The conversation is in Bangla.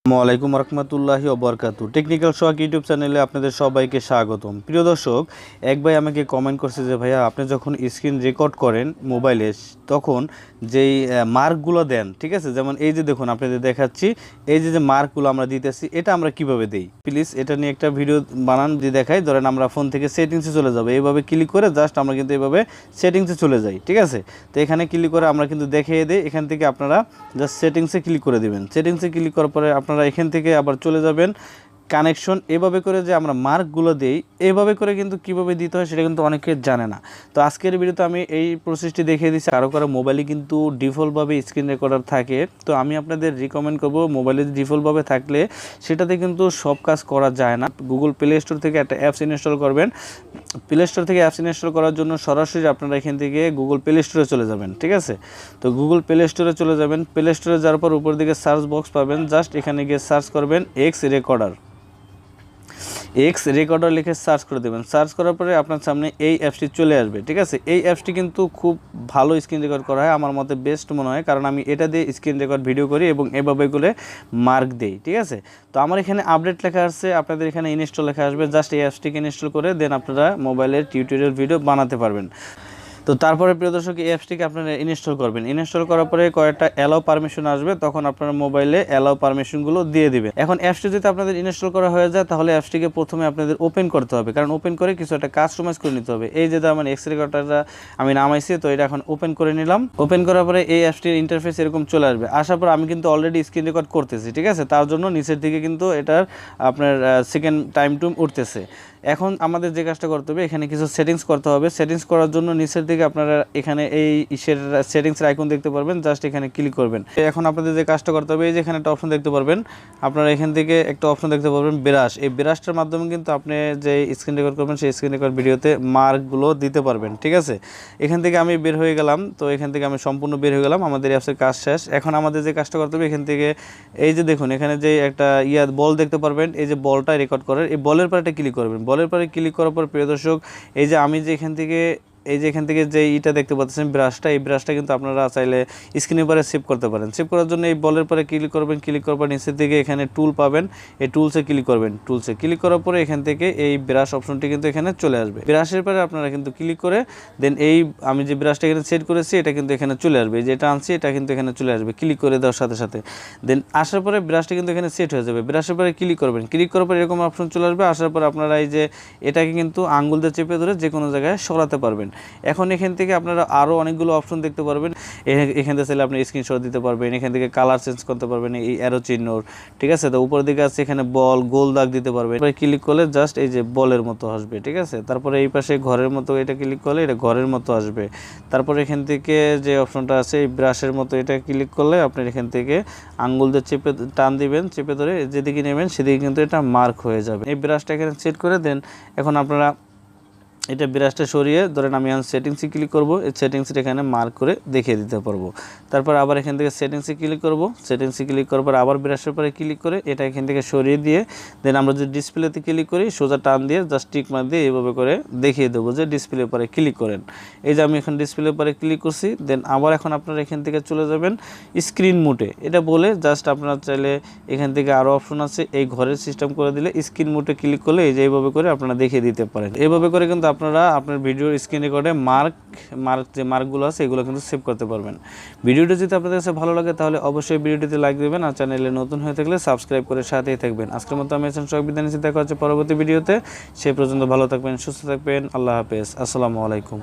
আসসালামু রহমতুল্লাহি ওয়া বারাকাতুহু। টেকনিক্যাল সোহাগ ইউটিউব চ্যানেলে আপনাদের সবাইকে স্বাগতম। প্রিয় দর্শক, এক ভাই আমাকে কমেন্ট করছে যে ভাইয়া আপনি যখন স্ক্রিন রেকর্ড করেন মোবাইলে তখন যেই মার্কগুলো দেন, ঠিক আছে, যেমন এই যে দেখুন আপনাদের দেখাচ্ছি, এই যে মার্কগুলো আমরা দিতেছি এটা আমরা কিভাবে দেই, প্লিজ এটা নিয়ে একটা ভিডিও বানান দিয়ে দেখাই। ধরেন আমরা ফোন থেকে সেটিংসে চলে যাব, এইভাবে ক্লিক করে জাস্ট আমরা কিন্তু এইভাবে সেটিংসে চলে যাই, ঠিক আছে। তো এখানে ক্লিক করে আমরা কিন্তু দেখিয়ে দিই, এখান থেকে আপনারা জাস্ট সেটিংসে ক্লিক করে দিবেন। সেটিংসে ক্লিক করার পরে আপনারা এখান থেকে আবার চলে যাবেন কানেকশন। এভাবে করে যে আমরা মার্কগুলো দেই, এভাবে করে কিন্তু কিভাবে দিতে হয় সেটা কিন্তু অনেকে জানে না। তো আজকের ভিডিওতে আমি এই প্রসেসটি দেখিয়ে দিচ্ছি। কারো কারো মোবাইলে কিন্তু ডিফল্টভাবে স্ক্রিন রেকর্ডার থাকে, তো আমি আপনাদের রিকমেন্ড করব মোবাইলে ডিফল্টভাবে থাকলে সেটাতে কিন্তু সব কাজ করা যায় না। গুগল প্লে স্টোর থেকে একটা অ্যাপস ইনস্টল করবেন। প্লে স্টোর থেকে অ্যাপস ইনস্টল করার জন্য সরাসরি আপনারা এখান থেকে গুগল প্লে স্টোরে চলে যাবেন, ঠিক আছে। তো গুগল প্লে স্টোরে চলে যাবেন, প্লে স্টোরে যাওয়ার পর উপর দিকে সার্চ বক্স পাবেন, জাস্ট এখানে গিয়ে সার্চ করবেন এক্স রেকর্ডার লিখে সার্চ করে দেবেন। সার্চ করার পরে আপনার সামনে এই অ্যাপসটি চলে আসবে, ঠিক আছে। এই অ্যাপসটি কিন্তু খুব ভালো স্ক্রিন রেকর্ড করা হয়, আমার মতে বেস্ট মনে হয়, কারণ আমি এটা দিয়ে স্ক্রিন রেকর্ড ভিডিও করি এবং এভাবে করে মার্ক দিই, ঠিক আছে। তো আমার এখানে আপডেট লেখা আসছে, আপনাদের এখানে ইনস্টল লেখা আসবে। জাস্ট এই অ্যাপসটিকে ইনস্টল করে দেন আপনারা মোবাইলের টিউটোরিয়াল ভিডিও বানাতে পারবেন। তো তারপরে প্রিয় দর্শক, এই অ্যাপসটিকে আপনারা ইনস্টল করবেন। ইনস্টল করার পরে কয়েকটা অ্যালাউ পারমিশন আসবে, তখন আপনার মোবাইলে অ্যালাউ পারমিশনগুলো দিয়ে দিবেন। এখন অ্যাপসটি যদি আপনাদের ইনস্টল করা হয়ে যায় তাহলে অ্যাপসটিকে প্রথমে আপনাদের ওপেন করতে হবে, কারণ ওপেন করে কিছু একটা কাস্টমাইজ করে নিতে হবে। এই যে আমার এক্স রেকর্ডারটা আমি নামাইছি, তো এটা এখন ওপেন করে নিলাম। ওপেন করার পরে এই অ্যাপসটির ইন্টারফেস এরকম চলে আসবে। আসার পর আমি কিন্তু অলরেডি স্ক্রিন রেকর্ড করতেছি, ঠিক আছে। তার জন্য নিচের দিকে কিন্তু এটার আপনার সেকেন্ড টাইম টুম উঠতেছে। এখন আমাদের যে কাজটা করতে হবে, এখানে কিছু সেটিংস করতে হবে। সেটিংস করার জন্য নিচের দিকে আপনারা এখানে এই সেটিংসের আইকন দেখতে পারবেন, জাস্ট এখানে ক্লিক করবেন। এখন আপনাদের যে কাজটা করতে হবে, এই যে এখানে একটা অপশন দেখতে পারবেন, আপনারা এখান থেকে একটা অপশন দেখতে পারবেন ব্রাশ। এই ব্রাশটার মাধ্যমে কিন্তু আপনি যে স্ক্রিন রেকর্ড করবেন সেই স্ক্রিন রেকর্ড ভিডিওতে মার্কগুলো দিতে পারবেন, ঠিক আছে। এখান থেকে আমি বের হয়ে গেলাম, তো এখান থেকে আমি সম্পূর্ণ বের হয়ে গেলাম, আমাদের অ্যাপসের কাজ শেষ। এখন আমাদের যে কাজটা করতে হবে, এখান থেকে এই যে দেখুন এখানে যে একটা বল দেখতে পারবেন, এই যে বলটা রেকর্ড করার, এই বলের পরে একটা ক্লিক করবেন। বলের পরে ক্লিক করার পর প্রিয় দর্শক, এই যে আমি যে এখান থেকে যে ইটা দেখতে পাচ্ছেন ব্রাশটা, এই ব্রাশটা কিন্তু আপনারা চাইলে স্ক্রিনের পরে সেভ করতে পারেন। সেভ করার জন্য এই বলের পরে ক্লিক করবেন। ক্লিক করার পর নিচের দিকে এখানে টুল পাবেন, এই টুলসে ক্লিক করবেন। টুলসে ক্লিক করার পরে এখান থেকে এই ব্রাশ অপশনটি কিন্তু এখানে চলে আসবে। ব্রাশের পরে আপনারা কিন্তু ক্লিক করে দেন এই আমি যে ব্রাশটা এখানে সেট করেছি এটা কিন্তু এখানে চলে আসবে। যেটা আনছি এটা কিন্তু এখানে চলে আসবে ক্লিক করে দেওয়ার সাথে সাথে। দেন আসার পরে ব্রাশটা কিন্তু এখানে সেট হয়ে যাবে। ব্রাশের পরে ক্লিক করবেন। ক্লিক করার পর এরকম অপশন চলে আসবে। আসার পর আপনারা এই যে এটাকে কিন্তু আঙ্গুল দিয়ে চেপে ধরে যে কোনো জায়গায় সরাতে পারবেন। এখন এখান থেকে আপনারা আরও অনেকগুলো অপশন দেখতে পারবেন। এখান থেকে চাইলে আপনি স্ক্রিনশট দিতে পারবেন, এখান থেকে কালার চেঞ্জ করতে পারবেন এই অ্যারো চিহ্নর, ঠিক আছে। তো উপর দিকে আছে এখানে বল, গোল দাগ দিতে পারবেন। ক্লিক করলে জাস্ট এই যে বলের মতো আসবে, ঠিক আছে। তারপরে এই পাশে ঘরের মতো, এটা ক্লিক করলে এটা ঘরের মতো আসবে। তারপরে এখান থেকে যে অপশনটা আছে এই ব্রাশের মতো, এটা ক্লিক করলে আপনি এখান থেকে আঙ্গুল দিয়ে চেপে টান দিবেন, চেপে ধরে যেদিকে নেবেন সেদিকে কিন্তু এটা মার্ক হয়ে যাবে। এই ব্রাশটা এখানে সেট করে দেন। এখন আপনারা এটা ব্রাশটা সরিয়ে ধরেন আমি এখন সেটিংসে ক্লিক করব, এই সেটিংসটা এখানে মার্ক করে দেখিয়ে দিতে পারবো। তারপর আবার এখান থেকে সেটিংসে ক্লিক করব। সেটিংসে ক্লিক করার পর আবার ব্রাশের পরে ক্লিক করে এটা এখান থেকে সরিয়ে দিয়ে দেন আমরা যদি ডিসপ্লেতে ক্লিক করি সোজা টান দিয়ে জাস্ট টিক মার দিয়ে এইভাবে করে দেখিয়ে দেবো যে ডিসপ্লে পরে ক্লিক করেন। এই যে আমি এখন ডিসপ্লে পরে ক্লিক করছি। দেন আবার এখন আপনারা এখান থেকে চলে যাবেন স্ক্রিন মোডে। এটা বলে জাস্ট আপনারা চাইলে এখান থেকে আরও অপশন আছে, এই ঘরের সিস্টেম করে দিলে স্ক্রিন মোডে ক্লিক করলে এই যে এইভাবে করে আপনারা দেখিয়ে দিতে পারেন। এইভাবে করে কিন্তু আপনারা আপনার ভিডিওর স্ক্রিন রেকর্ডে যে মার্কগুলো আছে এগুলো কিন্তু সেভ করতে পারবেন। ভিডিওটি যদি আপনাদের কাছে ভালো লাগে তাহলে অবশ্যই ভিডিওটিতে লাইক দেবেন, আর চ্যানেলে নতুন হয়ে থাকলে সাবস্ক্রাইব করে সাথেই থাকবেন। আজকের মতো আমি সব বিদায় নিচ্ছি, দেখা হচ্ছে পরবর্তী ভিডিওতে। সেই পর্যন্ত ভালো থাকবেন, সুস্থ থাকবেন। আল্লাহ হাফেজ, আসসালামু আলাইকুম।